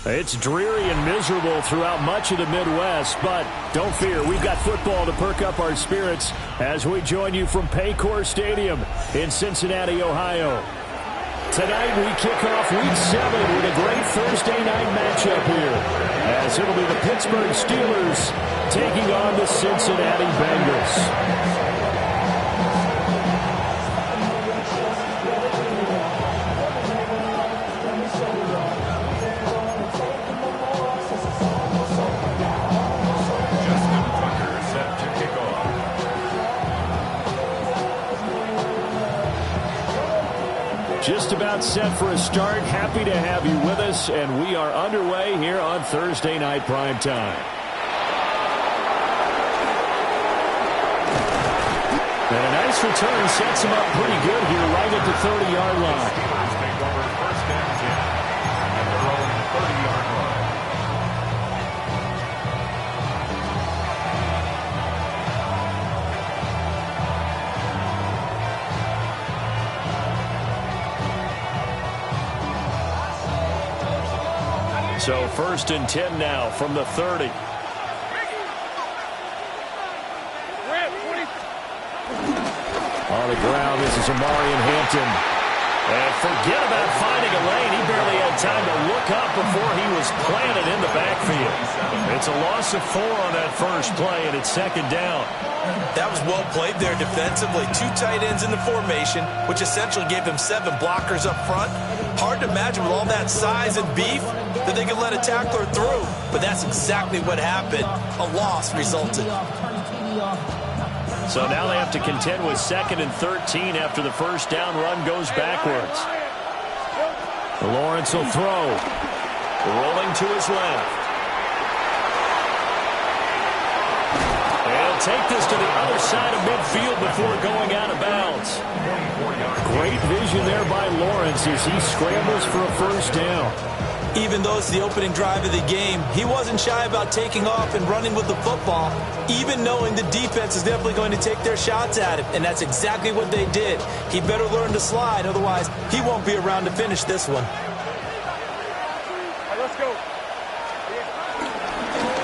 It's dreary and miserable throughout much of the Midwest, but don't fear, we've got football to perk up our spirits as we join you from Paycor Stadium in Cincinnati, Ohio. Tonight we kick off Week 7 with a great Thursday night matchup here, as it'll be the Pittsburgh Steelers taking on the Cincinnati Bengals. Just about set for a start. Happy to have you with us, and we are underway here on Thursday Night Primetime. And a nice return sets him up pretty good here right at the 30-yard line. Take over first and 10 at their own 30-yard line. So first and 10 now from the 30. On the ground, this is Amarian Hampton. And forget about finding a lane. He barely had time to look up before he was planted in the backfield. It's a loss of 4 on that first play, and it's second down. That was well played there defensively. 2 tight ends in the formation, which essentially gave them 7 blockers up front. Hard to imagine with all that size and beef that they could let a tackler through. But that's exactly what happened. A loss resulted. So now they have to contend with 2nd and 13 after the first down run goes backwards. Lawrence will throw. Rolling to his left. And take this to the other side of midfield before going out of bounds. Great vision there by Lawrence as he scrambles for a first down. Even though it's the opening drive of the game, he wasn't shy about taking off and running with the football, even knowing the defense is definitely going to take their shots at him, and that's exactly what they did. He better learn to slide, otherwise he won't be around to finish this one. Let's go.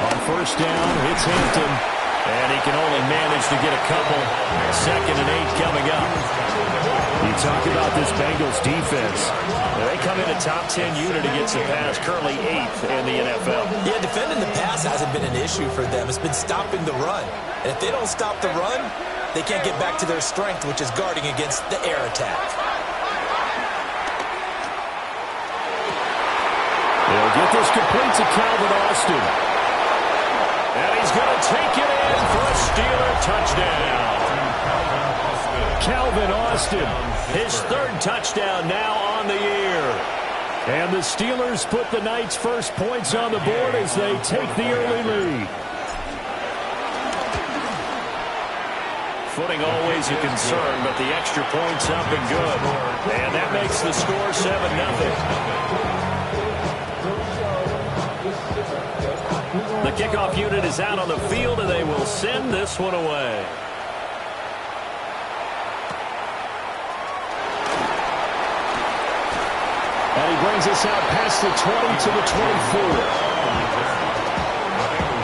On first down, it's Hampton, and he can only manage to get a couple. 2nd and 8 coming up. You talk about this Bengals defense. They come in a top 10 unit against the pass, currently 8th in the NFL. Yeah, defending the pass hasn't been an issue for them. It's been stopping the run. And if they don't stop the run, they can't get back to their strength, which is guarding against the air attack. They'll get this complete to Calvin Austin. And he's going to take it in for a Steeler touchdown. Calvin Austin, his 3rd touchdown now on the year. And the Steelers put the night's first points on the board as they take the early lead. Footing always a concern, but the extra point's up and good. And that makes the score 7-0. The kickoff unit is out on the field, and they will send this one away. And he brings us out past the 20 to the 24.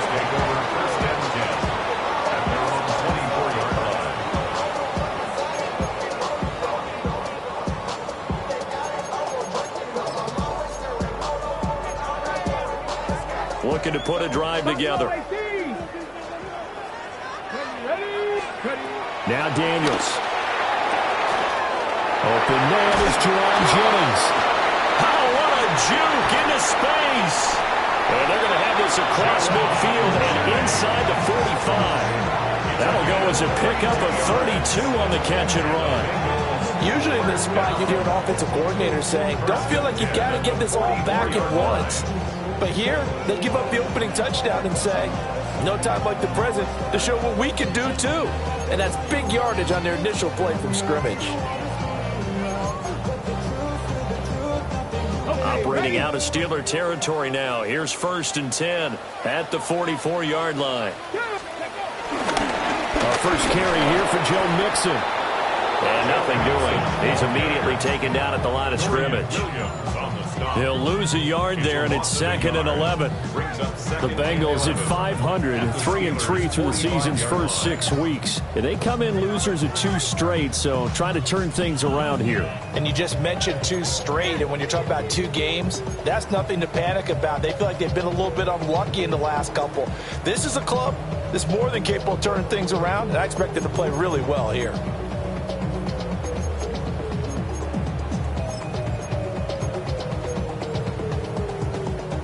Take over first and 10 at their own 24-yard line. Looking to put a drive together. Now Daniels. Open man is Jerome Jennings. Oh, what a juke into space. And they're going to have this across midfield and inside the 45. That'll go as a pickup of 32 on the catch and run. Usually in this spot, you hear an offensive coordinator saying, don't feel like you've got to get this all back at once. But here, they give up the opening touchdown and say, no time like the present to show what we can do too. And that's big yardage on their initial play from scrimmage. Operating out of Steeler territory now. Here's 1st and 10 at the 44-yard line. Our first carry here for Joe Mixon. And nothing doing. He's immediately taken down at the line of scrimmage. He'll lose a yard there, and it's 2nd and 11. The Bengals at 500, 3-3 through the season's first 6 weeks. They come in losers of 2 straight, so trying to turn things around here. And you just mentioned 2 straight, and when you're talking about 2 games, that's nothing to panic about. They feel like they've been a little bit unlucky in the last couple. This is a club that's more than capable of turning things around, and I expect them to play really well here.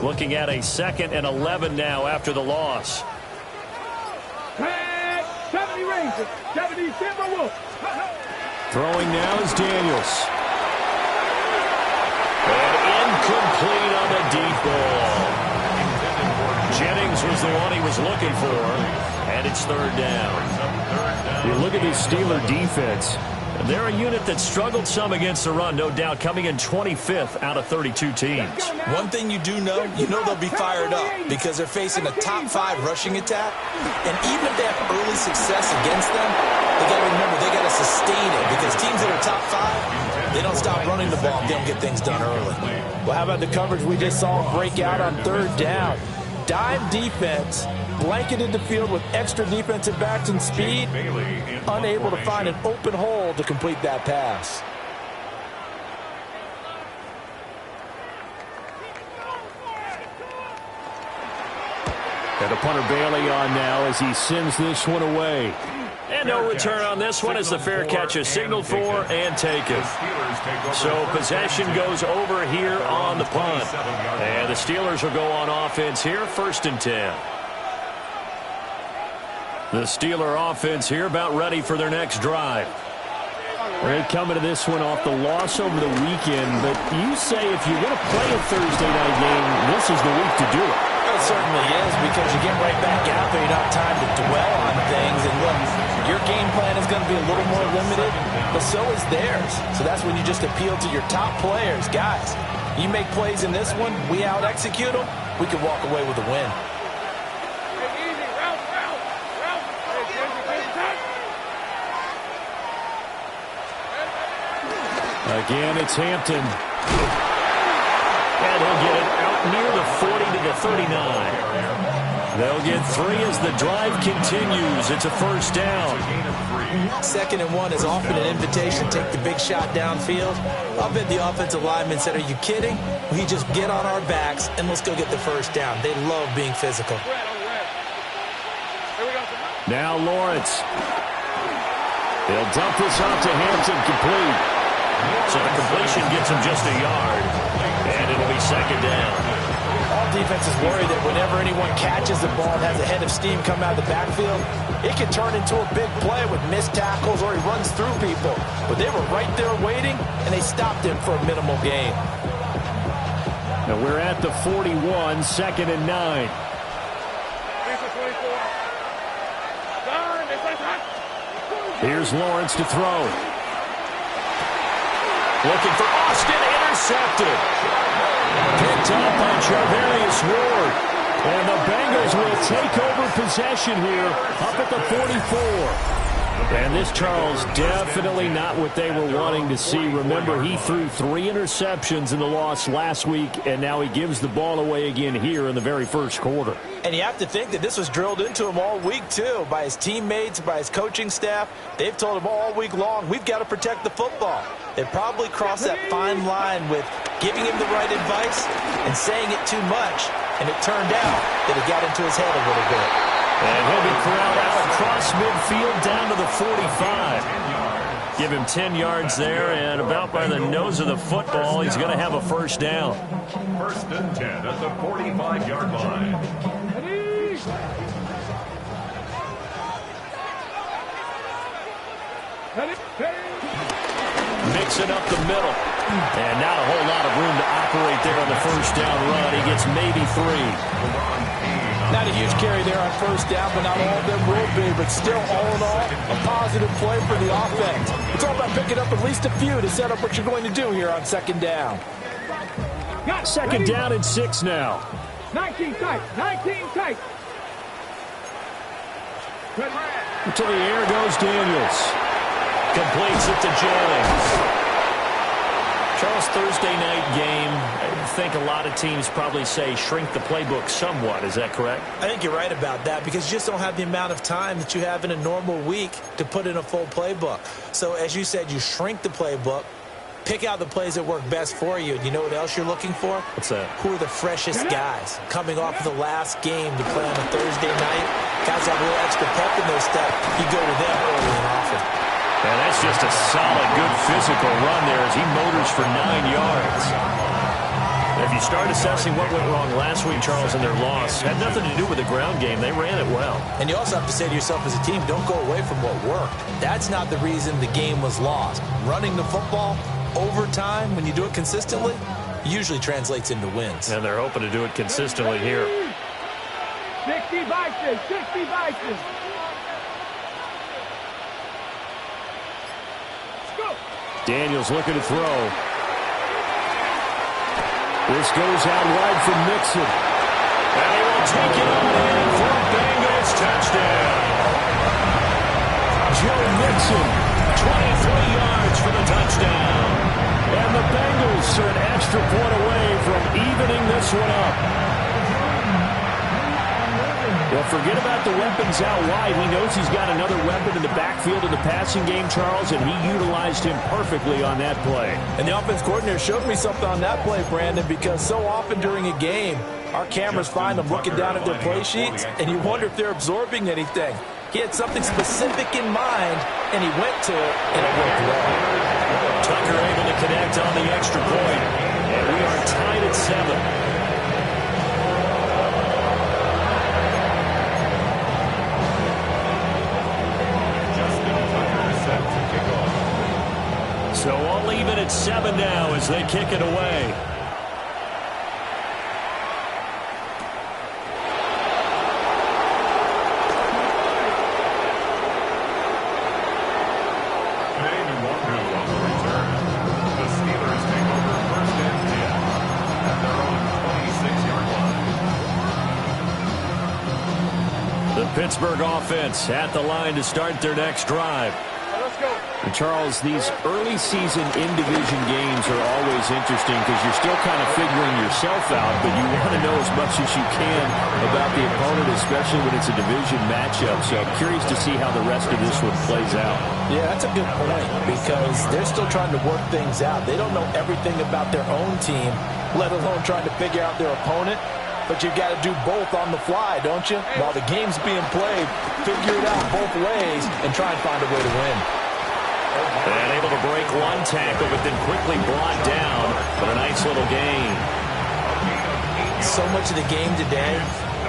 Looking at a 2nd and 11 now after the loss. 70 Rangers, 70 Timberwolves. Throwing now is Daniels. And incomplete on the deep ball. Jennings was the one he was looking for, and it's 3rd down. You look at this Steeler defense. They're a unit that struggled some against the run, no doubt, coming in 25th out of 32 teams. One thing you do know, they'll be fired up because they're facing a top 5 rushing attack. And even if they have early success against them, they got to remember they got to sustain it because teams that are top 5, they don't stop running the ball if they don't get things done early. Well, how about the coverage we just saw break out on 3rd down? Dime defense, blanketed the field with extra defensive backs and speed, unable to find an open hole to complete that pass. And the punter Bailey on now as he sends this one away. And no return on this one as the fair catch is signaled for and taken. So possession goes over here on the punt. And the Steelers will go on offense here, 1st and 10. The Steeler offense here about ready for their next drive. They come into this one off the loss over the weekend, but you say if you're going to play a Thursday night game, this is the week to do it. It certainly is because you get right back out there. You don't have time to dwell on things. And look, your game plan is going to be a little more limited, but so is theirs. So that's when you just appeal to your top players. Guys, you make plays in this one, we out-execute them, we can walk away with a win. Again, it's Hampton. And he'll get it out near the 40 to the 39. They'll get 3 as the drive continues. It's a 1st down. 2nd and 1 is often an invitation to take the big shot downfield. I'll bet the offensive lineman said, are you kidding? We just get on our backs and let's go get the 1st down. They love being physical. Now Lawrence. They'll dump this off to Hampton, complete. So the completion gets him just a yard, and it'll be 2nd down. All defenses worry that whenever anyone catches the ball and has a head of steam come out of the backfield, it can turn into a big play with missed tackles or he runs through people. But they were right there waiting, and they stopped him for a minimal gain. Now we're at the 41, 2nd and 9. Here's Lawrence to throw. Looking for Austin, intercepted. Picked up by Charvarius Ward. And the Bengals will take over possession here up at the 44. And this, Charles, definitely not what they were wanting to see. Remember, he threw 3 interceptions in the loss last week, and now he gives the ball away again here in the very first quarter. And you have to think that this was drilled into him all week, too, by his teammates, by his coaching staff. They've told him all week long, we've got to protect the football. They probably crossed that fine line with giving him the right advice and saying it too much, and it turned out that it got into his head a little bit. And he'll be corralled out across midfield down to the 45. Give him 10 yards there, and about by the nose of the football, he's going to have a 1st down. 1st and 10 at the 45-yard line. Mixing up the middle. And not a whole lot of room to operate there on the 1st down run. He gets maybe 3. Not a huge carry there on 1st down, but not all of them will be. But still, all in all, a positive play for the offense. It's all about picking up at least a few to set up what you're going to do here on 2nd down. 2nd down and 6 now. 19 tight, 19 tight. To the air goes Daniels. Completes it to Jennings. Charles, Thursday night game, think a lot of teams probably say shrink the playbook somewhat. Is that correct? I think you're right about that because you just don't have the amount of time that you have in a normal week to put in a full playbook. So as you said, you shrink the playbook, pick out the plays that work best for you. You know what else you're looking for? What's that? Who are the freshest guys coming off of the last game to play on a Thursday night? Guys have a little extra pep in their step. You go to them early and often. And that's just a solid, good physical run there as he motors for 9 yards. If you start assessing what went wrong last week, Charles, in their loss, had nothing to do with the ground game. They ran it well. And you also have to say to yourself as a team, don't go away from what worked. That's not the reason the game was lost. Running the football over time, when you do it consistently, usually translates into wins. And they're hoping to do it consistently here. 60 Vikings, 60 Vikings. Daniels looking to throw. This goes out wide for Mixon. And he will take it on in for a Bengals touchdown. Joe Mixon, 23 yards for the touchdown. And the Bengals are an extra point away from evening this one up. Well, forget about the weapons out wide. He knows he's got another weapon in the backfield in the passing game, Charles, and he utilized him perfectly on that play. And the offense coordinator showed me something on that play, Brandon, because so often during a game, our cameras find them looking down at their play sheets, and you wonder if they're absorbing anything. He had something specific in mind, and he went to it, and it worked well. Tucker able to connect on the extra point, and we are tied at 7. So all even at 7 now as they kick it away. Pittsburgh offense at the line to start their next drive. And Charles, these early season in-division games are always interesting because you're still kind of figuring yourself out, but you want to know as much as you can about the opponent, especially when it's a division matchup. So I'm curious to see how the rest of this one plays out. Yeah, that's a good point because they're still trying to work things out. They don't know everything about their own team, let alone trying to figure out their opponent. But you've got to do both on the fly, don't you? While the game's being played, figure it out both ways and try and find a way to win. And able to break one tackle, but then quickly brought down. But a nice little gain. So much of the game today,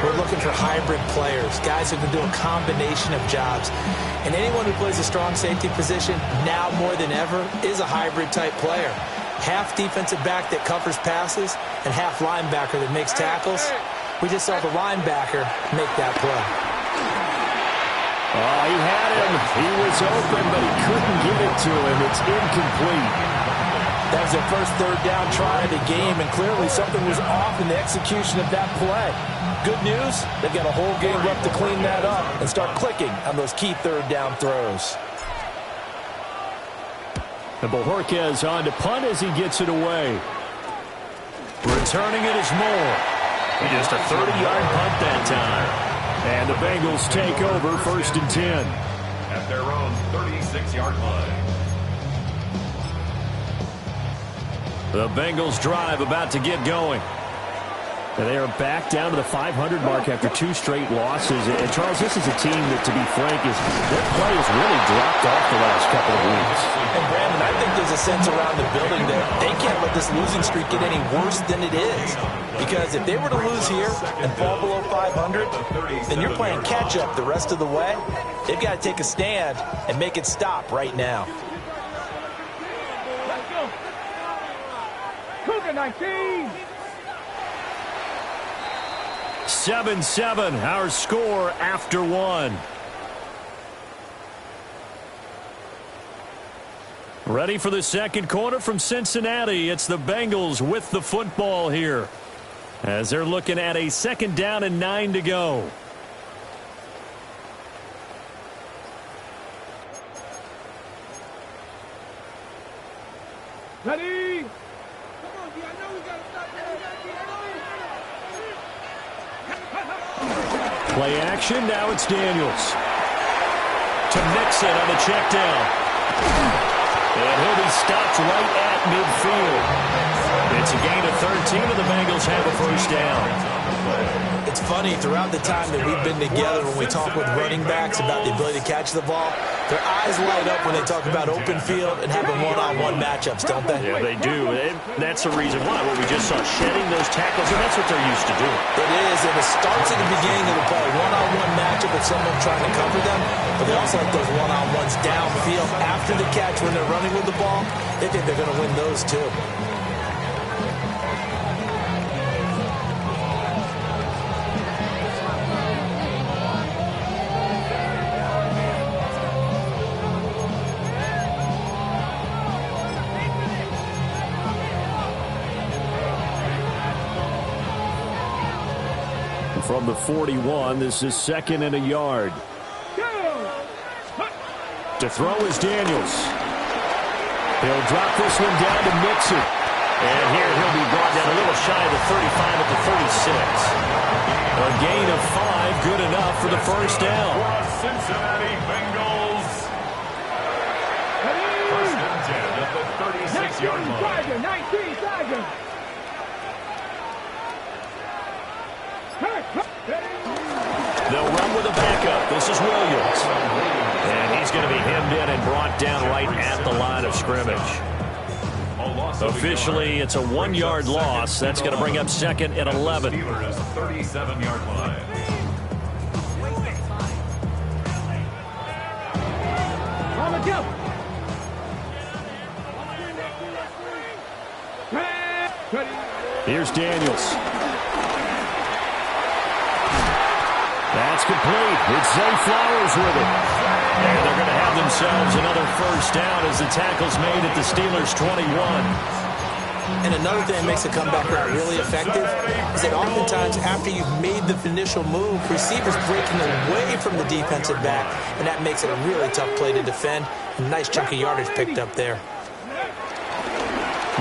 we're looking for hybrid players, guys who can do a combination of jobs. And anyone who plays a strong safety position, now more than ever, is a hybrid-type player. Half defensive back that covers passes and half linebacker that makes tackles. We just saw the linebacker make that play. Oh, he had him. He was open, but he couldn't get it to him. It's incomplete. That was their first third down try of the game, and clearly something was off in the execution of that play. Good news, they've got a whole game left to clean that up and start clicking on those key third down throws. And Bojorquez on to punt as he gets it away. Returning it is Moore. Just a 30-yard punt that time. And the Bengals take over 1st and 10. At their own 36-yard line. The Bengals drive about to get going. And they are back down to the 500 mark after 2 straight losses. And, Charles, this is a team that, to be frank, their play has really dropped off the last couple of weeks. And, Brandon, I think there's a sense around the building that they can't let this losing streak get any worse than it is. Because if they were to lose here and fall below 500, then you're playing catch-up the rest of the way. They've got to take a stand and make it stop right now. Let's go. Cougar 19. 7-7, our score after 1. Ready for the second quarter from Cincinnati. It's the Bengals with the football here, as they're looking at a 2nd down and 9 to go. Ready? Come on, D. I know we got to stop that. Play action, now it's Daniels. To Mixon on the check down. And he'll be stopped right at midfield. It's a gain of 13, and the Bengals have a first down. It's funny, throughout the time that we've been together, when we talk with running backs about the ability to catch the ball, their eyes light up when they talk about open field and having one-on-one matchups, don't they? Yeah, they do. That's the reason why. What we just saw, shedding those tackles, and that's what they're used to doing. It is, and it starts at the beginning of the play. One-on-one matchup with someone trying to cover them, but they also like those one-on-ones downfield after the catch when they're running with the ball. They think they're going to win those too. From the 41, this is 2nd and a yard. To throw is Daniels. He'll drop this one down to Mixon. And here he'll be brought down a little shy of the 35 at the 36. A gain of 5, good enough for the first down. Cincinnati Bengals. First and 10 at the 36-yard line. 19 Tiger. They'll run with a backup. This is Williams. And he's going to be hemmed in and brought down right at the line of scrimmage. Officially, it's a 1-yard loss. That's going to bring up 2nd and 11. Steelers 37-yard line. Here's Daniels. That's complete. It's Zay Flowers with it. And they're going to have themselves another first down as the tackle's made at the Steelers' 21. And another thing that makes a comeback route really effective is that oftentimes after you've made the initial move, receivers breaking away from the defensive back, and that makes it a really tough play to defend. A nice chunk of yardage picked up there.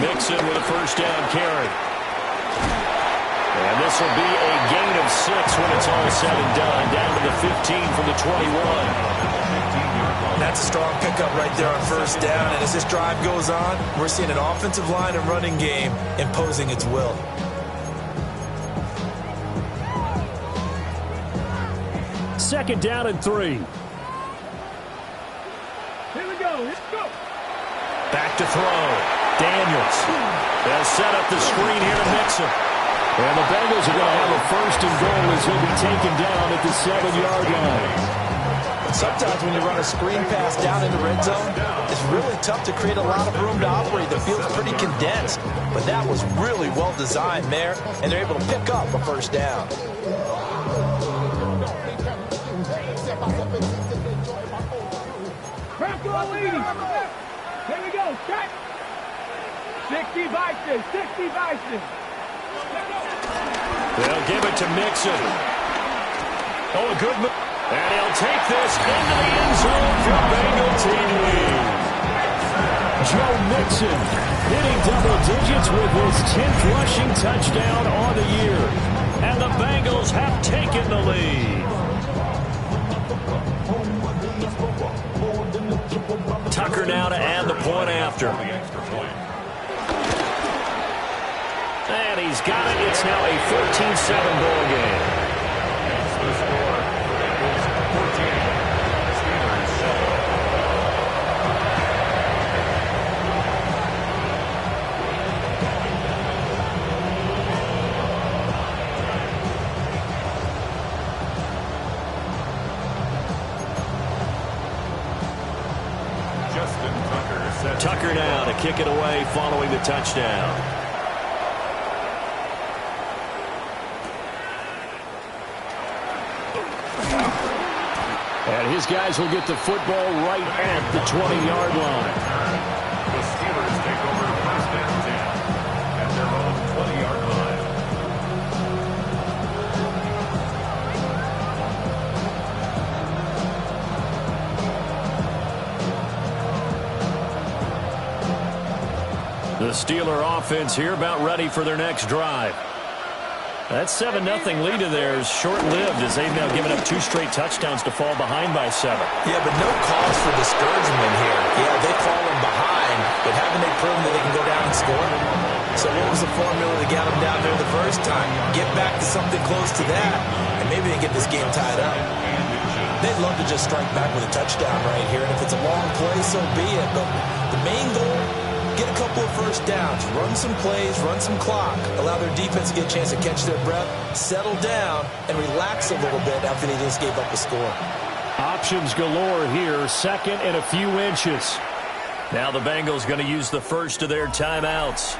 Mixon with a first down carry. And this will be a gain of 6 when it's all said and done. Down to the 15 from the 21. That's a strong pickup right there on first down. And as this drive goes on, we're seeing an offensive line and running game imposing its will. Second down and 3. Here we go. Let's go. Back to throw. Daniels. They'll set up the screen here to Mixon. And the Bengals are going to have a first and goal as he'll be taken down at the 7-yard line. Sometimes when you run a screen pass down in the red zone, it's really tough to create a lot of room to operate. The field's pretty condensed. But that was really well designed there, and they're able to pick up a first down. Here we go. Cut. 60 Vikings. 60 Vikings. They'll give it to Mixon. Oh, a good move. And he'll take this into the end zone for Bengal team lead. Joe Mixon hitting double digits with his 10th rushing touchdown on the year. And the Bengals have taken the lead. Tucker now to add the point after. And he's got it. It's now a 14-7 ball game. Tucker now to kick it away following the touchdown. And his guys will get the football right at the 20-yard line. The Steelers take over first and 10 at their own 20-yard line. The Steeler offense here about ready for their next drive. That 7-0 lead of theirs short-lived as they've now given up 2 straight touchdowns to fall behind by 7. Yeah, but no cause for discouragement here. Yeah, they've fallen behind, but haven't they proven that they can go down and score? So what was the formula that got them down there the first time? Get back to something close to that, and maybe they get this game tied up. They'd love to just strike back with a touchdown right here, and if it's a long play, so be it. But the main goal, get a couple of first downs, run some plays, run some clock, allow their defense to get a chance to catch their breath, settle down, and relax a little bit after they just gave up a score. Options galore here, second and a few inches. Now the Bengals going to use the first of their timeouts.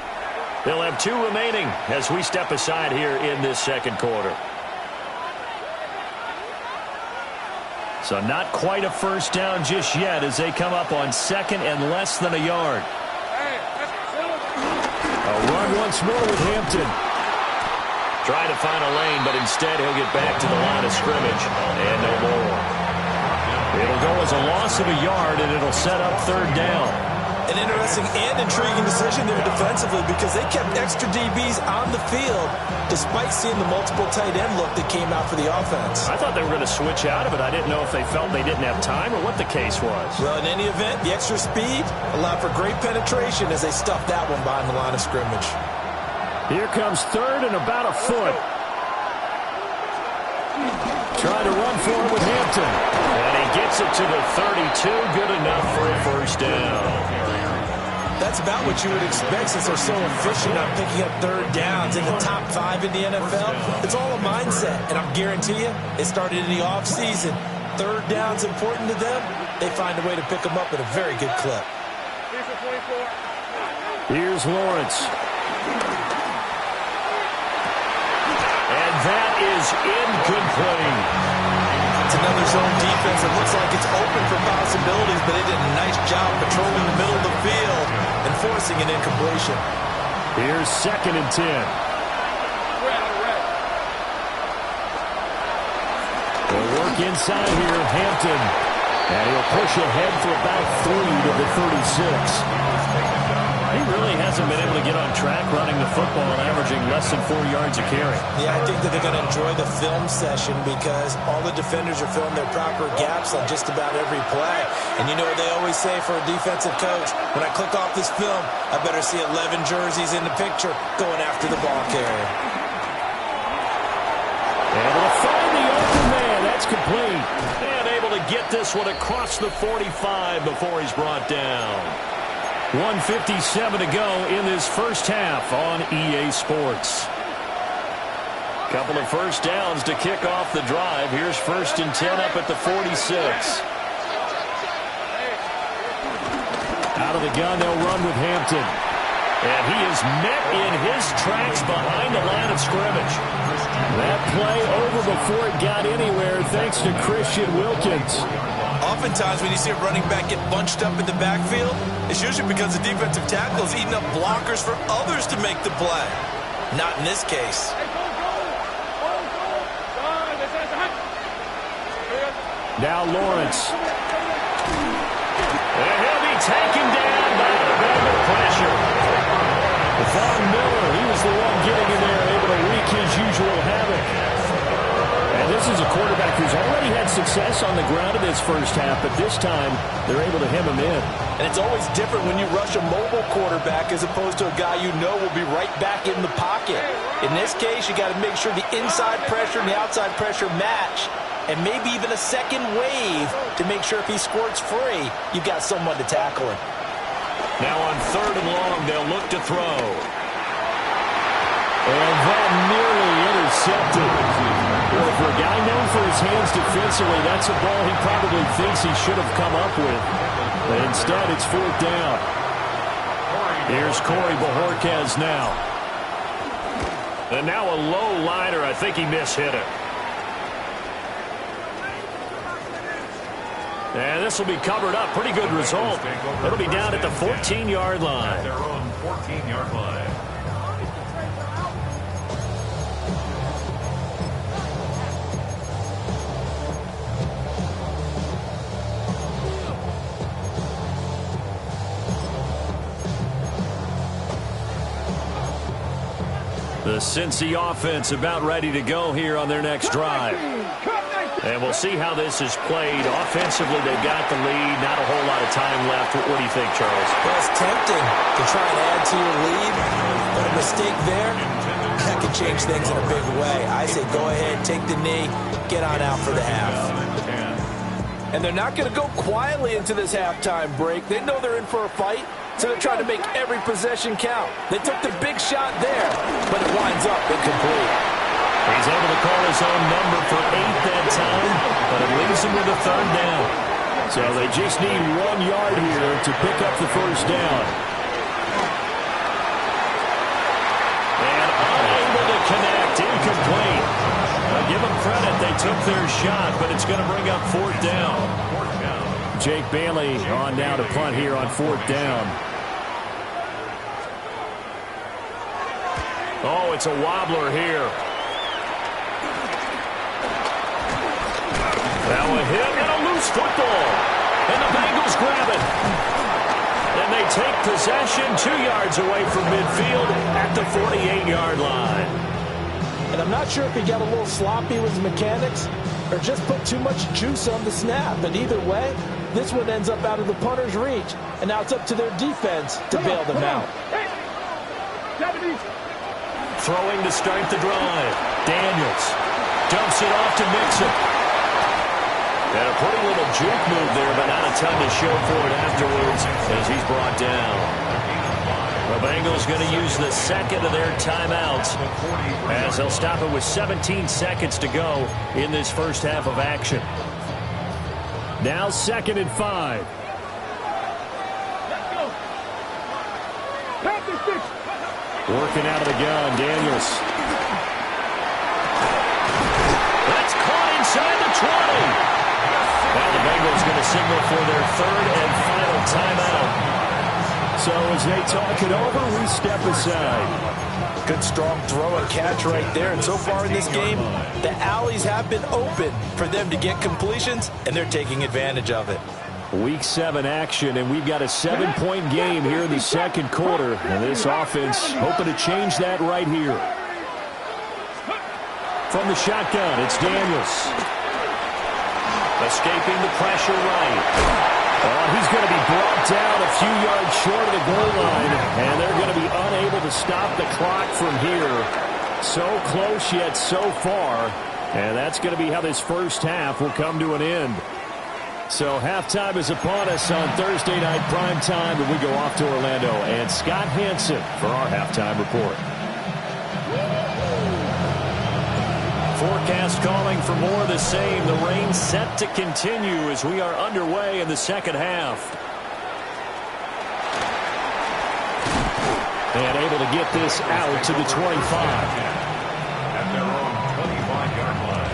They'll have 2 remaining as we step aside here in this second quarter. So not quite a first down just yet as they come up on second and less than a yard. A run once more with Hampton. Trying to find a lane, but instead he'll get back to the line of scrimmage and no more. It'll go as a loss of a yard, and it'll set up third down. An interesting and intriguing decision there defensively because they kept extra DBs on the field despite seeing the multiple tight end look that came out for the offense. I thought they were going to switch out of it. I didn't know if they felt they didn't have time or what the case was. Well, in any event, the extra speed allowed for great penetration as they stuffed that one behind the line of scrimmage. Here comes third and about a foot. Trying to run for it with Hampton. And he gets it to the 32. Good enough for a first down. That's about what you would expect since they're so efficient on picking up third downs in the top 5 in the NFL. It's all a mindset, and I guarantee you, it started in the offseason. Third down's important to them. They find a way to pick them up at a very good clip. Here's Lawrence. And that is incomplete. It's another zone defense that looks like it's open for possibilities, but they did a nice job patrolling the middle of the field and forcing an incompletion. Here's second and 10. They'll work inside here, Hampton. And he'll push ahead for about 3 to the 36. He really hasn't been able to get on track running the football and averaging less than 4 yards a carry. Yeah, I think that they're going to enjoy the film session because all the defenders are filling their proper gaps on just about every play. And you know what they always say for a defensive coach? When I click off this film, I better see 11 jerseys in the picture going after the ball carrier. Able to find the open man. That's complete. And able to get this one across the 45 before he's brought down. 1:57 to go in this first half on EA Sports. Couple of first downs to kick off the drive. Here's first and 10 up at the 46. Out of the gun, they'll run with Hampton. And he is met in his tracks behind the line of scrimmage. That play over before it got anywhere thanks to Christian Wilkins. Oftentimes when you see a running back get bunched up in the backfield, it's usually because the defensive tackle is eating up blockers for others to make the play. Not in this case. Now Lawrence. And he'll be taken down by the Bengal pressure. Von Miller, he was the one getting in there, able to wreak his usual havoc. And this is a quarterback who's already had success on the ground in this first half, but this time they're able to hem him in. And it's always different when you rush a mobile quarterback as opposed to a guy you know will be right back in the pocket. In this case, you got to make sure the inside pressure and the outside pressure match, and maybe even a second wave to make sure if he squirts free, you've got someone to tackle him. Now on third and long, they'll look to throw. And that nearly intercepted. Well, for a guy known for his hands defensively, that's a ball he probably thinks he should have come up with. But instead, it's fourth down. Here's Corey Bojorquez now. And now a low liner. I think he mishit it. And this will be covered up. Pretty good result. It'll be down at the 14-yard line. Their own 14-yard line. The Cincy offense about ready to go here on their next drive. And we'll see how this is played. Offensively, they've got the lead. Not a whole lot of time left. What do you think, Charles? Well, it's tempting to try and add to your lead, but a mistake there, that could change things in a big way. I say go ahead, take the knee, get on out for the half. And they're not going to go quietly into this halftime break. They know they're in for a fight, so they're trying to make every possession count. They took the big shot there, but it winds up incomplete. He's able to call his own number for 8 that time, but it leaves him with a 3rd down. So they just need 1 yard here to pick up the 1st down. And unable to connect, incomplete. Give them credit, they took their shot, but it's going to bring up 4th down. Jake Bailey on now to punt here on 4th down. Oh, it's a wobbler here. Now a hit and a loose football. And the Bengals grab it. And they take possession 2 yards away from midfield at the 48-yard line. And I'm not sure if he got a little sloppy with his mechanics or just put too much juice on the snap. But either way, this one ends up out of the punter's reach. And now it's up to their defense to bail them out. Throwing to start the drive. Daniels dumps it off to Mixon. And a pretty little juke move there, but not a ton to show for it afterwards as he's brought down. The Bengals going to use the 2nd of their timeouts as they'll stop it with 17 seconds to go in this first half of action. Now 2nd and 5. Let's go. Working out of the gun, Daniels. That's caught inside the 20. Well, the Bengals going to signal for their 3rd and final timeout. So as they talk it over, we step aside. Good strong throw and catch right there. And so far in this game, the alleys have been open for them to get completions, and they're taking advantage of it. Week 7 action, and we've got a 7-point game here in the 2nd quarter. And this offense hoping to change that right here. From the shotgun, it's Daniels. Escaping the pressure right. Oh, he's going to be brought down a few yards short of the goal line, and they're going to be unable to stop the clock from here. So close yet so far, and that's going to be how this first half will come to an end. So halftime is upon us on Thursday night primetime, and we go off to Orlando. And Scott Hansen for our halftime report. Forecast calling for more of the same. The rain set to continue as we are underway in the 2nd half. And able to get this out to the 25. At their own 25-yard line.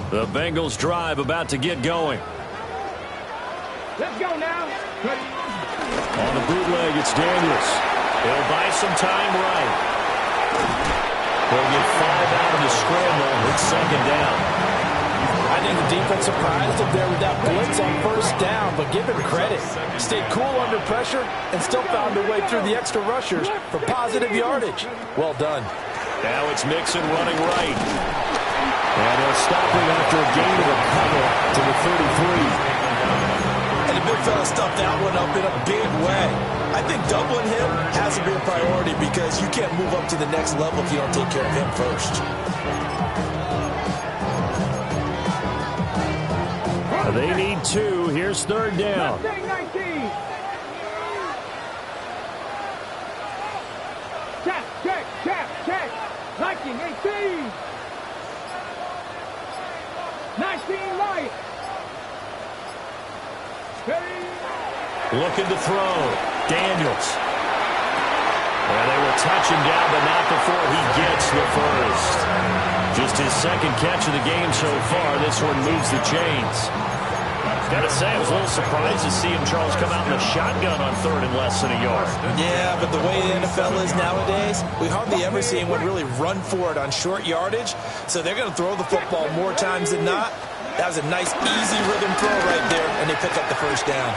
The Bengals drive about to get going. Let's go now. On the bootleg, it's Daniels. He'll buy some time right. They'll get 5 out of the scramble. It's 2nd down. I think the defense surprised him there with that blitz on 1st down, but give him credit. Stayed cool under pressure and still found a way through the extra rushers for positive yardage. Well done. Now it's Mixon running right. And they'll stop him after a gain of a couple to the 33. And the big fella stuffed that one up in a big way. I think doubling him has to be a priority because you can't move up to the next level if you don't take care of him first. They need 2. Here's 3rd down. 19. Check. 19, 18. 19 right. Looking to throw. Daniels. And they will touch him down, but not before he gets the first. Just his 2nd catch of the game so far. This one moves the chains. Got to say, I was a little surprised to see him, Charles, come out in the shotgun on third and less than a yard. Yeah, but the way the NFL is nowadays, we hardly ever see anyone really run for it on short yardage. So they're going to throw the football more times than not. That was a nice, easy rhythm throw right there, and they pick up the first down.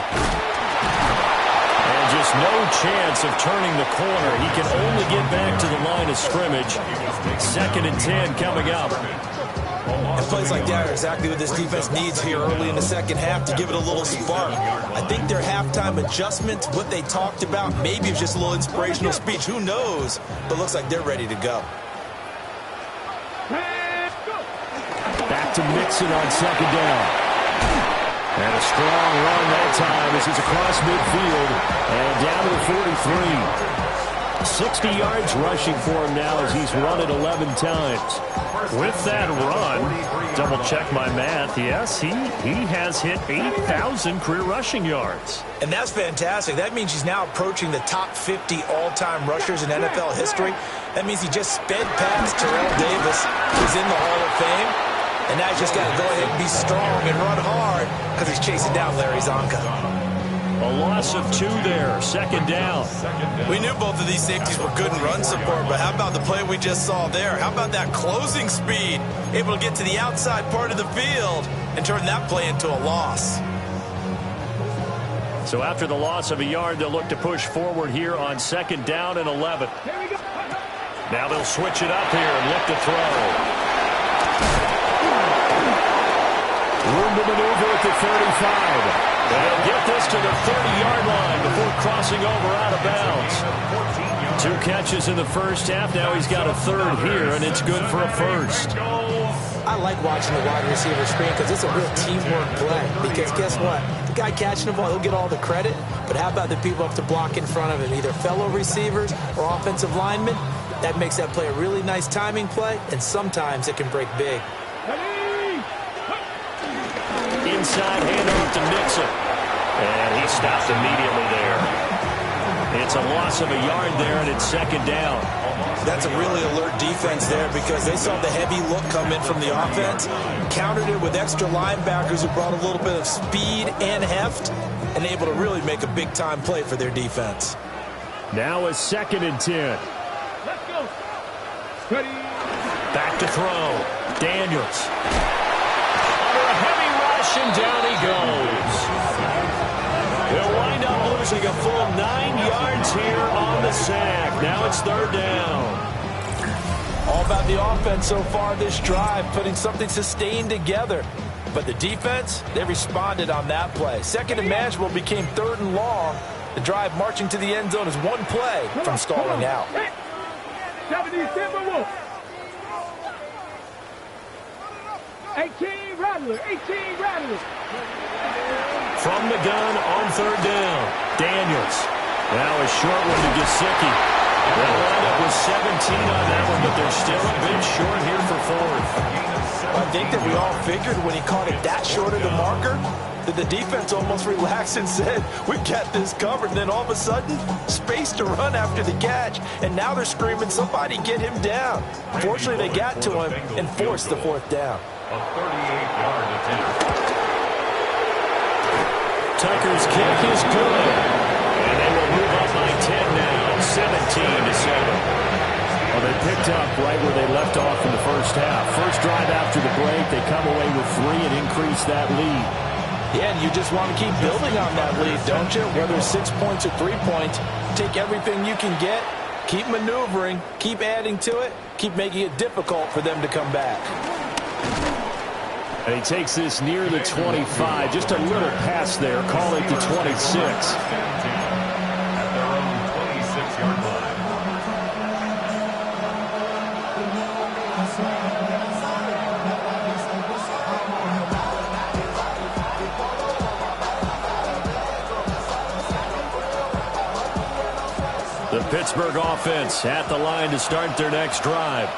And just no chance of turning the corner. He can only get back to the line of scrimmage. 2nd and 10 coming up. And plays like that are exactly what this defense needs here early in the second half to give it a little spark. I think their halftime adjustments, what they talked about, maybe it's just a little inspirational speech. Who knows? But looks like they're ready to go. Back to Mixon on 2nd down. And a strong run that time as he's across midfield and down to the 43. 60 yards rushing for him now as he's run it 11 times. With that run, double check my math, yes, he has hit 8,000 career rushing yards. And that's fantastic. That means he's now approaching the top 50 all-time rushers in NFL history. That means he just sped past Terrell Davis, who's in the Hall of Fame. And now he's just got to go ahead and be strong and run hard because he's chasing down Larry Zonka. A loss of 2 there, 2nd down. We knew both of these safeties were good in run support, but how about the play we just saw there? How about that closing speed? Able to get to the outside part of the field and turn that play into a loss. So after the loss of a yard, they'll look to push forward here on 2nd down and 11. Now they'll switch it up here and look to throw. Room to maneuver at the 35. They'll get this to the 30-yard line before crossing over out of bounds. 2 catches in the first half. Now he's got a 3rd here, and it's good for a 1st. I like watching the wide receiver screen because it's a real teamwork play. Because guess what? The guy catching the ball, he'll get all the credit. But how about the people up to block in front of him, either fellow receivers or offensive linemen? That makes that play a really nice timing play, and sometimes it can break big. Inside handoff to Mixon. And he stopped immediately there. It's a loss of a yard there, and it's 2nd down. That's a really alert defense there because they saw the heavy look come in from the offense, countered it with extra linebackers who brought a little bit of speed and heft, and able to really make a big-time play for their defense. Now a 2nd and 10. Let's go. Ready. Back to throw. Daniels. And down he goes. They'll wind up losing a full 9 yards here on the sack. Now it's 3rd down. All about the offense so far this drive, putting something sustained together. But the defense, they responded on that play. 2nd and manageable became 3rd and long. The drive marching to the end zone is 1 play from stalling out. 18 Rattler, 18 Rattler. From the gun on 3rd down. Daniels. Now a short one to Gesicki. They'll wind up with 17 on that one, but they're still a bit short here for 4th. I think that we all figured when he caught it that short of the marker that the defense almost relaxed and said, we got this covered. And then all of a sudden, space to run after the catch. And now they're screaming, somebody get him down. Fortunately, they got to him and forced the 4th down. A 38-yard attempt. Tucker's kick is good. And they will move up by 10 now, 17-7. Well, they picked up right where they left off in the first half. First drive after the break, they come away with 3 and increase that lead. Yeah, and you just want to keep building on that lead, don't you? Whether it's 6 points or 3 points, take everything you can get, keep maneuvering, keep adding to it, keep making it difficult for them to come back. And he takes this near the 25. Just a little pass there. Call it the 26. At their own 26-yard line. The Pittsburgh offense at the line to start their next drive.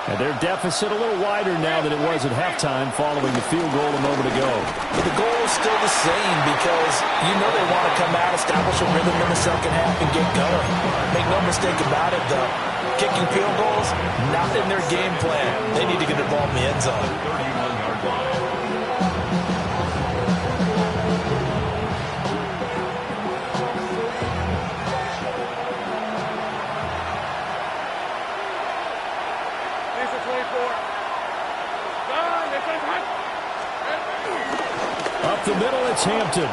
And their deficit a little wider now than it was at halftime following the field goal a moment ago. But the goal is still the same because you know they want to come out, establish a rhythm in the second half, and get going. Make no mistake about it, though. Kicking field goals, not in their game plan. They need to get the ball in the end zone. 31-yard line. Up the middle, it's Hampton.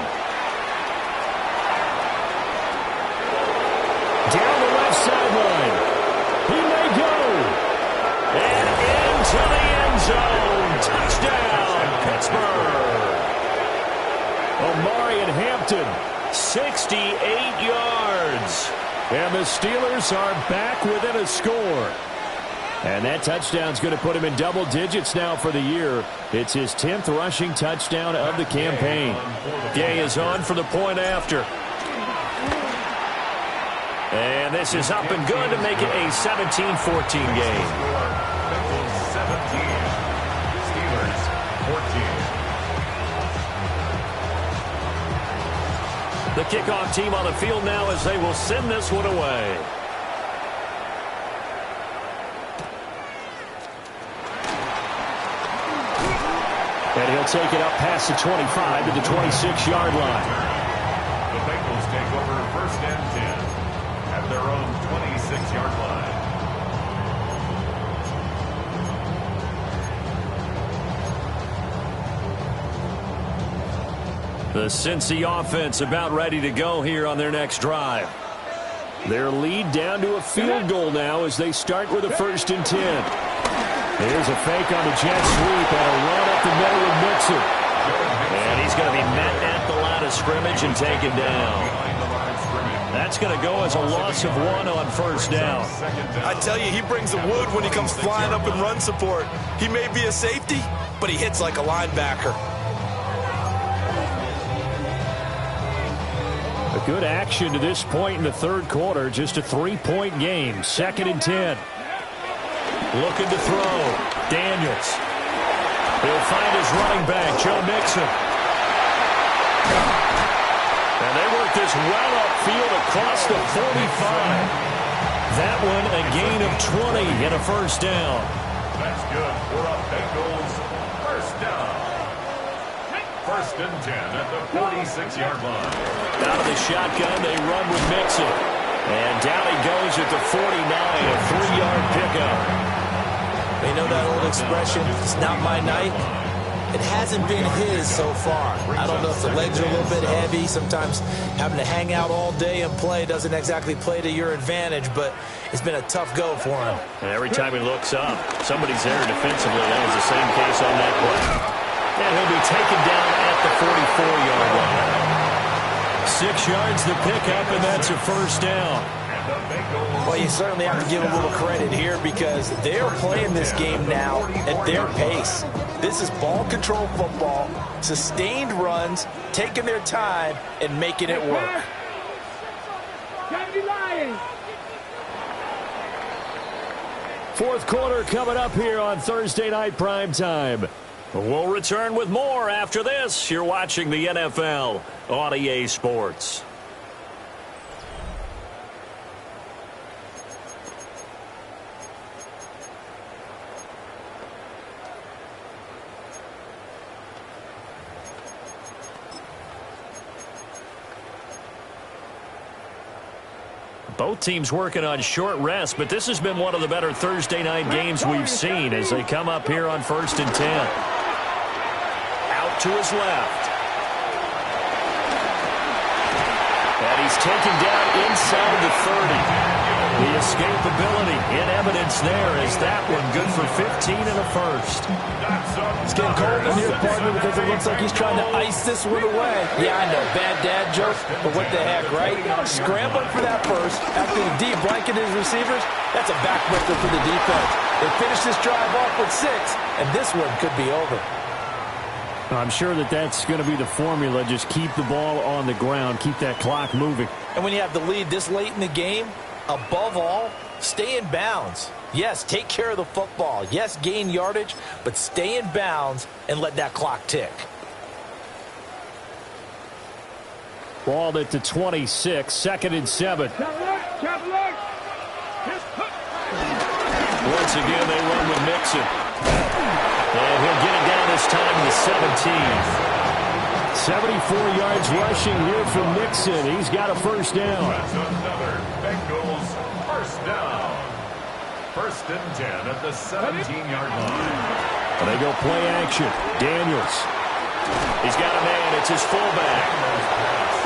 Down the left sideline. He may go. And into the end zone. Touchdown, Pittsburgh. Omari and Hampton, 68 yards. And the Steelers are back within a score. And that touchdown's going to put him in double digits now for the year. It's his 10th rushing touchdown of the campaign. Gay is on for the point after. And this is up and good to make it a 17-14 game. Bengals 17, Steelers 14. The kickoff team on the field now as they will send this one away. And he'll take it up past the 25 to the 26-yard line. The Bengals take over first and 10 at their own 26-yard line. The Cincy offense about ready to go here on their next drive. Their lead down to a field goal now as they start with a 1st and 10. Here's a fake on the jet sweep and a run up the middle with Mixon. And he's going to be met at the line of scrimmage and taken down. That's going to go as a loss of 1 on 1st down. I tell you, he brings the wood when he comes flying up in run support. He may be a safety, but he hits like a linebacker. A good action to this point in the 3rd quarter. Just a 3-point game. 2nd and 10. Looking to throw. Daniels. He'll find his running back, Joe Mixon. And they work this well upfield across the 45. That one a gain of 20 and a 1st down. That's good for a Bengals 1st down. 1st and 10 at the 46-yard line. Out of the shotgun, they run with Mixon. And down he goes at the 49, a 3-yard pickup. You know that old expression, it's not my night? It hasn't been his so far. I don't know if the legs are a little bit heavy. Sometimes having to hang out all day and play doesn't exactly play to your advantage, but it's been a tough go for him. And every time he looks up, somebody's there defensively. That was the same case on that play. And he'll be taken down at the 44-yard line. 6 yards the pickup, and that's a 1st down. Well, you certainly have to give them a little credit here because they're playing this game now at their pace. This is ball control football, sustained runs, taking their time, and making it work. Fourth quarter coming up here on Thursday Night Primetime. We'll return with more after this. You're watching the NFL on EA Sports. Both teams working on short rest, but this has been one of the better Thursday night games we've seen as they come up here on 1st and 10. Out to his left. And he's taken down inside the 30. The escapability in evidence there is that one good for 15 and a 1st. It's getting cold in here, partner, because it looks like he's trying to ice this one away. Yeah, I know, bad dad joke, but what the heck, right? Scrambling for that 1st after the D blanket his receivers. That's a backbreaker for the defense. They finished this drive off with 6, and this one could be over. I'm sure that's going to be the formula. Just keep the ball on the ground, keep that clock moving. And when you have the lead this late in the game, above all, stay in bounds. Yes, take care of the football. Yes, gain yardage, but stay in bounds and let that clock tick. Ball at the 26, 2nd and 7. Once again, they run with Mixon. And he'll get it down this time to the 17. 74 yards rushing here from Mixon. He's got a 1st down. That's another Bengals 1st down. First and 10 at the 17-yard line. And they go play action. Daniels. He's got a man. It's his fullback.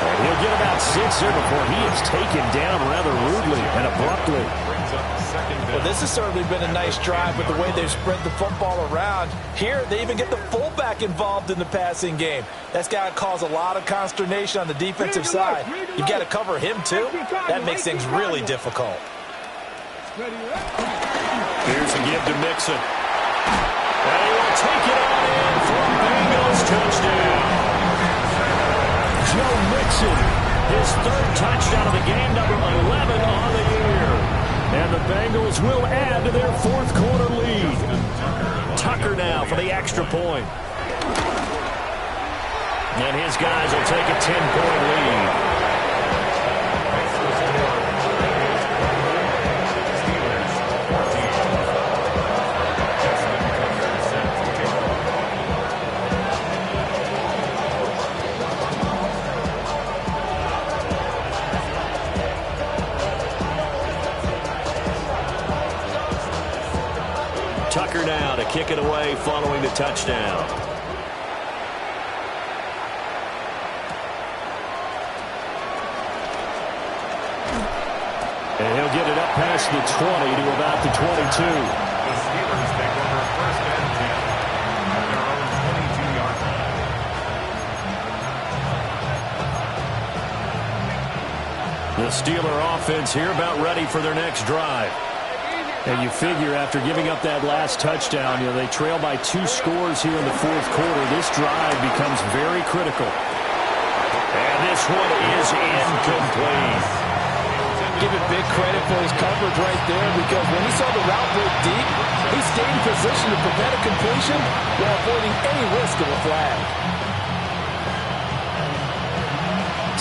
And he'll get about 6 there before he is taken down rather rudely and abruptly. Well, this has certainly been a nice drive with the way they've spread the football around. Here, they even get the fullback involved in the passing game. That's got to cause a lot of consternation on the defensive side. You've got to cover him, too. That makes things really difficult. Here's a give to Mixon. And he will take it on in for a Bengals touchdown. Joe Mixon, his 3rd touchdown of the game, number 11 on the year. And the Bengals will add to their 4th quarter lead. Tucker now for the extra point. And his guys will take a 10-point lead. Tucker now to kick it away following the touchdown. And he'll get it up past the 20 to about the 22. The Steelers take over first and 10 at their own 22-yard line. The Steeler offense here about ready for their next drive. And you figure after giving up that last touchdown, they trail by 2 scores here in the 4th quarter. This drive becomes very critical. And this one is incomplete. Give it big credit for his coverage right there, because when he saw the route break deep, he stayed in position to prevent a completion while avoiding any risk of a flag.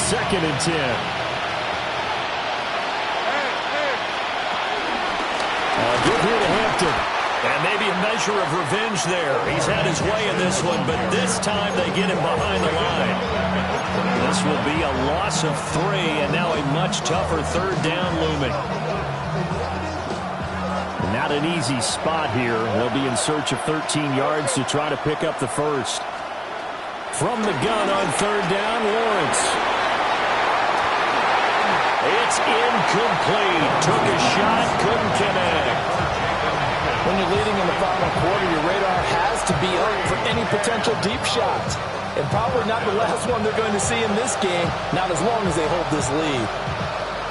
2nd and 10. Give here to Hampton. And maybe a measure of revenge there. He's had his way in this one, but this time they get him behind the line. This will be a loss of 3, and now a much tougher 3rd down looming. Not an easy spot here. They'll be in search of 13 yards to try to pick up the 1st. From the gun on 3rd down, Lawrence. It's incomplete. Took a shot, couldn't connect. When you're leading in the final quarter, your radar has to be up for any potential deep shots. And probably not the last one they're going to see in this game, not as long as they hold this lead.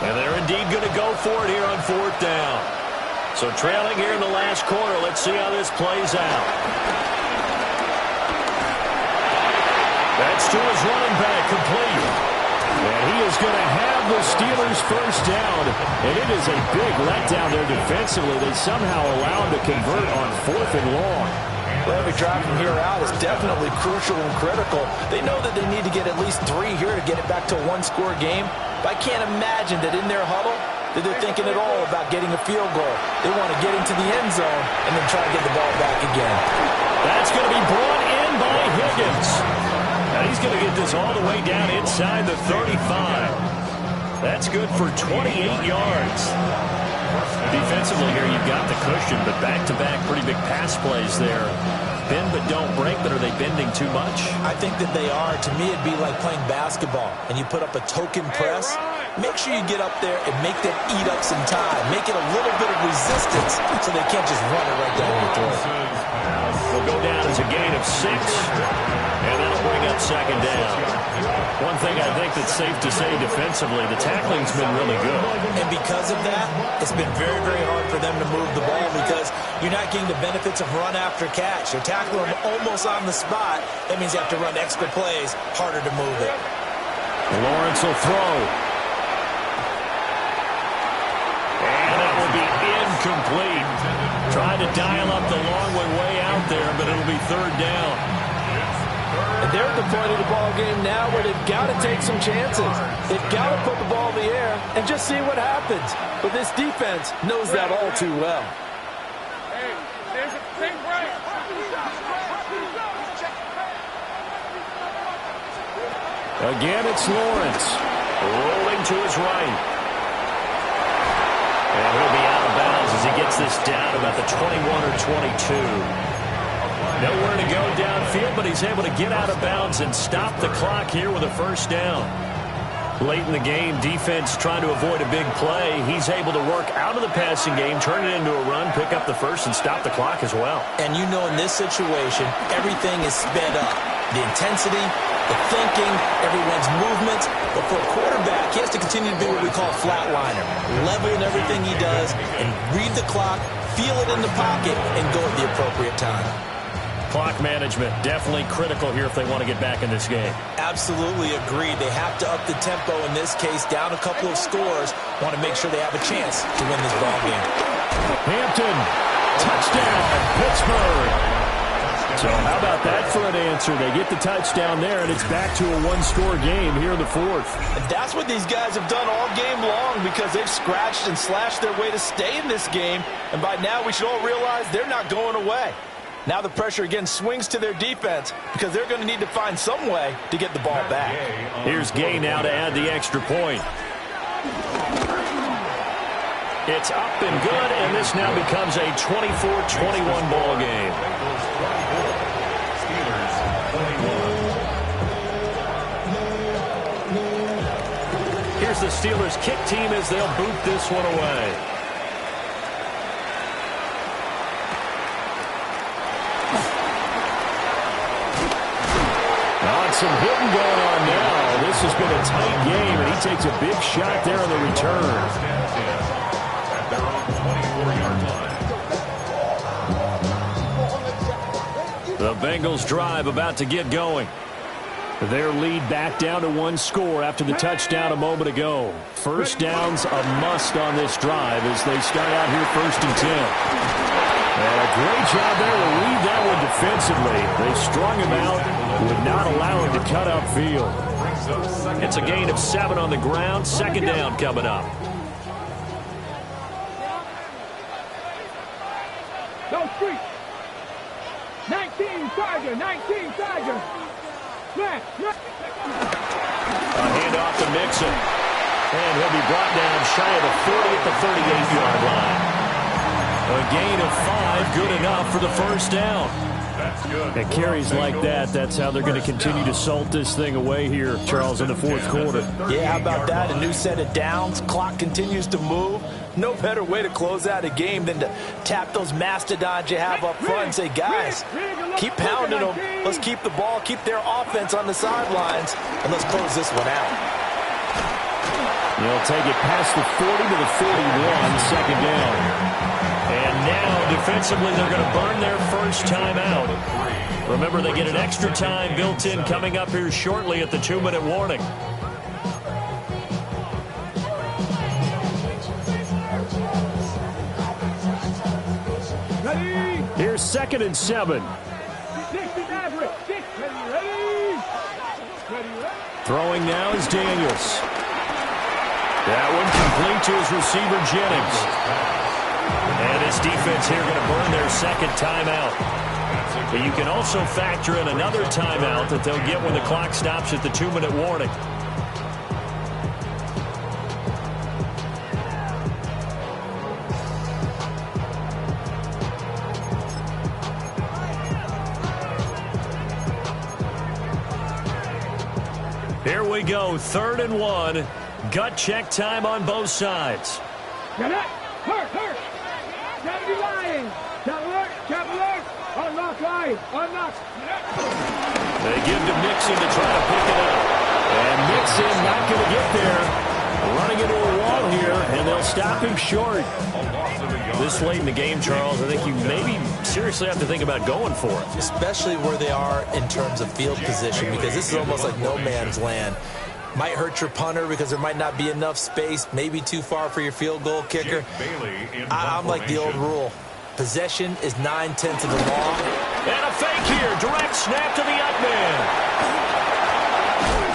And they're indeed going to go for it here on 4th down. So trailing here in the last quarter, let's see how this plays out. That's to his running back, complete. And he is going to have the Steelers' 1st down. And it is a big letdown there defensively. They somehow allow him to convert on 4th and long. Well, every drive from here out is definitely crucial and critical. They know that they need to get at least 3 here to get it back to a 1-score game. But I can't imagine that in their huddle that they're thinking at all about getting a field goal. They want to get into the end zone and then try to get the ball back again. That's going to be brought in by Higgins. Now he's going to get this all the way down inside the 35. That's good for 28 yards. Defensively here, you've got the cushion, but back-to-back pretty big pass plays there. Bend but don't break, but are they bending too much? I think that they are. To me, it'd be like playing basketball, and you put up a token press. Make sure you get up there and make them eat up some time. Make it a little bit of resistance so they can't just run it right down your throat. Will go down as a gain of 6, and that'll bring up 2nd down. One thing I think that's safe to say defensively, the tackling's been really good. And because of that, it's been very, very hard for them to move the ball because you're not getting the benefits of run after catch. You're tackling them almost on the spot. That means you have to run extra plays, harder to move it. Lawrence will throw. And that will be incomplete. Trying to dial up the long one way out there, but it'll be 3rd down. And they're at the point of the ball game now where they've got to take some chances. They've got to put the ball in the air and just see what happens. But this defense knows that all too well. Again, it's Lawrence. Rolling to his right. And he'll be out of bounds as he gets gets this down about the 21 or 22. Nowhere to go downfield, but he's able to get out of bounds and stop the clock here with a first down. Late in the game, defense trying to avoid a big play. He's able to work out of the passing game, turn it into a run, pick up the first, and stop the clock as well. And you know in this situation, everything is sped up. The intensity, the thinking, everyone's movements. But for a quarterback, he has to continue to be what we call a flatliner. Level in everything he does and read the clock, feel it in the pocket, and go at the appropriate time. Clock management, definitely critical here if they want to get back in this game. Absolutely agreed. They have to up the tempo in this case, down a couple of scores. Want to make sure they have a chance to win this ball game. Hampton, touchdown, Pittsburgh. So how about that for an answer? They get the touchdown there, and it's back to a one-score game here in the fourth. And that's what these guys have done all game long because they've scratched and slashed their way to stay in this game. And by now we should all realize they're not going away. Now the pressure again swings to their defense because they're going to need to find some way to get the ball back. Here's Gay now to add the extra point. It's up and good, and this now becomes a 24-21 ball game. Here's the Steelers kick team as they'll boot this one away. Some hitting going on now. This has been a tight game, and he takes a big shot there on the return. At their own 24-yard line. The Bengals drive about to get going. Their lead back down to one score after the touchdown a moment ago. First down's a must on this drive as they start out here 1st and 10. And a great job there to read that one defensively. They strung him out, would not allow him to cut upfield. It's a gain of 7 on the ground. Second down coming up. Go street. 19 Tiger, 19 Tiger. A handoff to Mixon. And he'll be brought down shy of the 40 at the 38-yard line. A gain of 5, good enough for the first down. That's good. And carries like that, that's how they're going to continue to salt this thing away here, Charles, in the fourth quarter. Yeah, how about that? A new set of downs. Clock continues to move. No better way to close out a game than to tap those mastodons you have up front and say, guys, keep pounding them. Let's keep the ball, keep their offense on the sidelines, and let's close this one out. They'll take it past the 40 to the 41, second down. And now, defensively, they're going to burn their first timeout. Remember, they get an extra time built in coming up here shortly at the 2-minute warning. Ready? Here's 2nd and 7. 60 Maverick. 6. Ready? Throwing now is Daniels. That one complete to his receiver, Jennings. And his defense here going to burn their second timeout. But you can also factor in another timeout that they'll get when the clock stops at the 2-minute warning. Here we go, 3rd and 1. Gut check time on both sides. Get it. Hurt. Gotta be lying. Cap alert. Unlock line. Unlock. They give to Mixon to try to pick it up. And Mixon not going to get there. Running into a wall here, and they'll stop him short. This late in the game, Charles, I think you maybe seriously have to think about going for it. Especially where they are in terms of field position, because this is almost like no man's land. Might hurt your punter because there might not be enough space, maybe too far for your field goal kicker. I'm like the old rule. Possession is 9/10 of the law. And a fake here. Direct snap to the up man.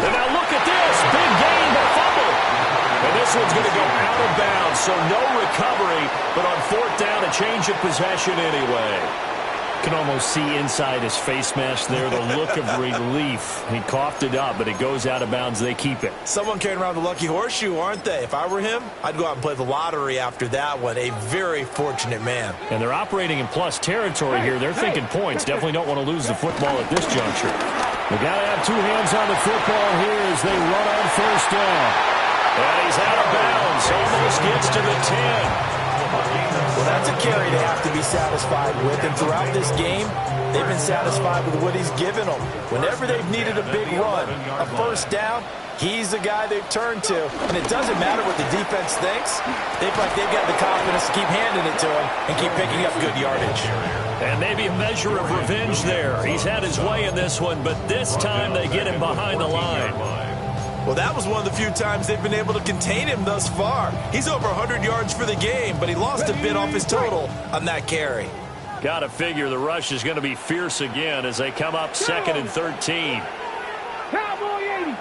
And now look at this. Big gain, but fumble. And this one's going to go out of bounds, so no recovery. But on 4th down, a change of possession anyway. Can almost see inside his face mask there, the look of relief. He coughed it up, but it goes out of bounds. They keep it. Someone carrying around the lucky horseshoe, aren't they? If I were him, I'd go out and play the lottery after that one. A very fortunate man. And they're operating in plus territory here. They're thinking points. Definitely don't want to lose the football at this juncture. They got to have two hands on the football here as they run on first down. And he's out of bounds. Almost gets to the 10. Well, that's a carry they have to be satisfied with. And throughout this game, they've been satisfied with what he's given them. Whenever they've needed a big run, a first down, he's the guy they've turned to. And it doesn't matter what the defense thinks. They've got the confidence to keep handing it to him and keep picking up good yardage. And maybe a measure of revenge there. He's had his way in this one, but this time they get him behind the line. Well, that was one of the few times they've been able to contain him thus far. He's over 100 yards for the game, but he lost a bit off his total on that carry. Got to figure the rush is going to be fierce again as they come up 2nd and 13. Cowboy 80.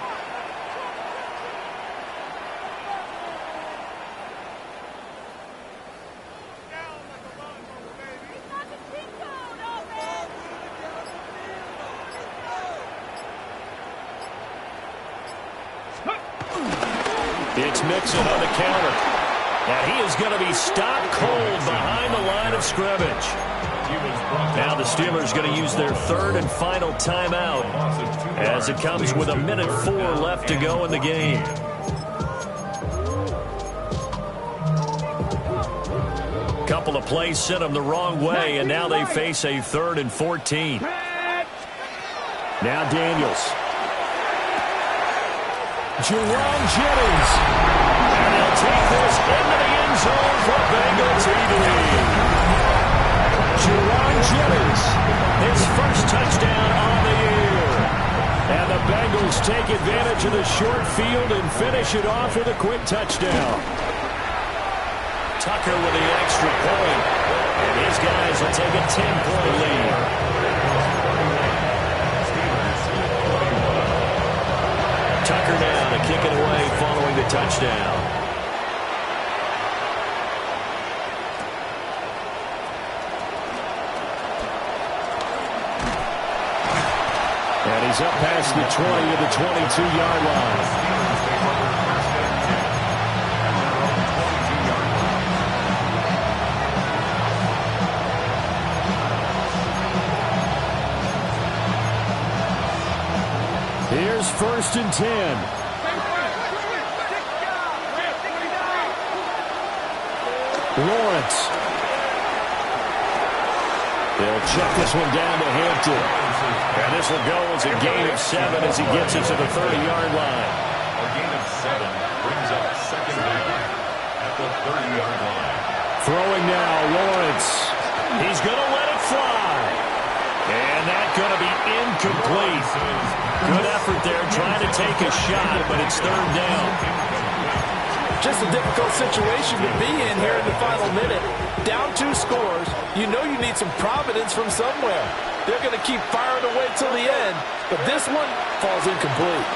It's Mixon on the counter. And he is going to be stopped cold behind the line of scrimmage. Now the Steelers going to use their 3rd and final timeout as it comes with 1:04 left to go in the game. Couple of plays sent them the wrong way, and now they face a 3rd and 14. Now Daniels. Jerome Jennings. And he'll take this into the end zone for Bengals lead. Jerome Jennings, his first touchdown on the year. And the Bengals take advantage of the short field and finish it off with a quick touchdown. Tucker with the extra point. And these guys will take a 10-point lead. Tucker now to kick it away following the touchdown. And he's up past the 20 to the 22-yard line. Here's 1st and 10. Lawrence. They'll check this one down to Hampton. And this will go as a gain of 7 as he gets it to the 30-yard line. A gain of 7 brings up 2nd down at the 30-yard line. Throwing now, Lawrence. He's going to let it fly. And that's going to be incomplete. Good effort there, trying to take a shot, but it's 3rd down. Just a difficult situation to be in here in the final minute. Down 2 scores, you know you need some providence from somewhere. They're going to keep firing away till the end, but this one falls incomplete.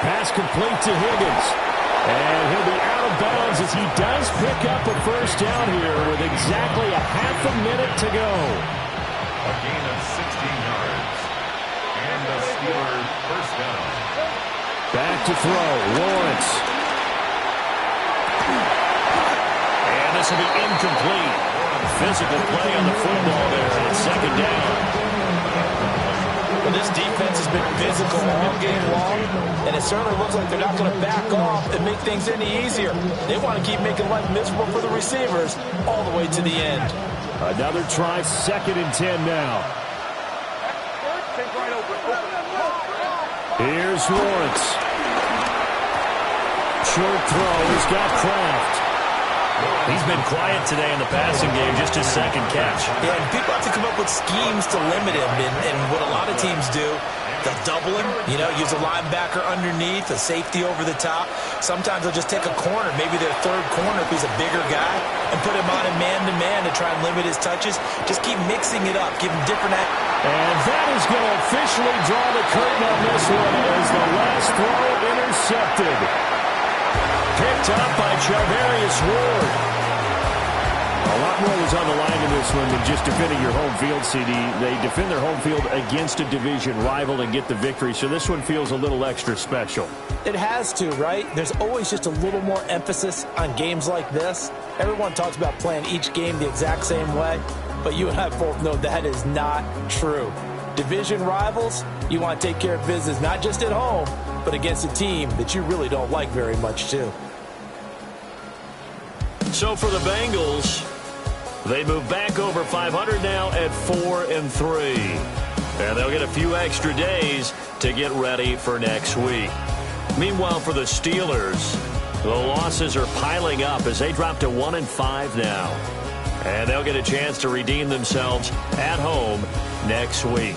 Pass complete to Higgins. And he'll be out of bounds as he does pick up a first down here with exactly a half a minute to go. A gain of 16 yards. And the Steelers first down. Back to throw, Lawrence. And this will be incomplete. Physical play on the football there, and it's 2nd down. Well, this defense has been physical all game long, and it certainly looks like they're not going to back off and make things any easier. They want to keep making life miserable for the receivers all the way to the end. Another try, 2nd and 10 now. Here's Lawrence. Short throw, he's got Kraft. He's been quiet today in the passing game, just his 2nd catch. Yeah, and people have to come up with schemes to limit him, and what a lot of teams do, they'll double him, use a linebacker underneath, a safety over the top. Sometimes they'll just take a corner, maybe their 3rd corner if he's a bigger guy, and put him on a man-to-man to try and limit his touches. Just keep mixing it up, give him different... And that is going to officially draw the curtain on this one as the last throw intercepted. Picked up by Charvarius Ward. A lot more was on the line in this one than just defending your home field, CD. They defend their home field against a division rival and get the victory, so this one feels a little extra special. It has to, right? There's always just a little more emphasis on games like this. Everyone talks about playing each game the exact same way, but you and I both know that is not true. Division rivals, you want to take care of business not just at home, but against a team that you really don't like very much, too. So for the Bengals, they move back over 500 now at 4-3. And they'll get a few extra days to get ready for next week. Meanwhile, for the Steelers, the losses are piling up as they drop to 1-5 now. And they'll get a chance to redeem themselves at home next week.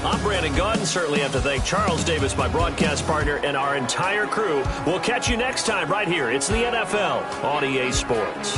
I'm Brandon Gaudin. Certainly have to thank Charles Davis, my broadcast partner, and our entire crew. We'll catch you next time right here. It's the NFL on EA Sports.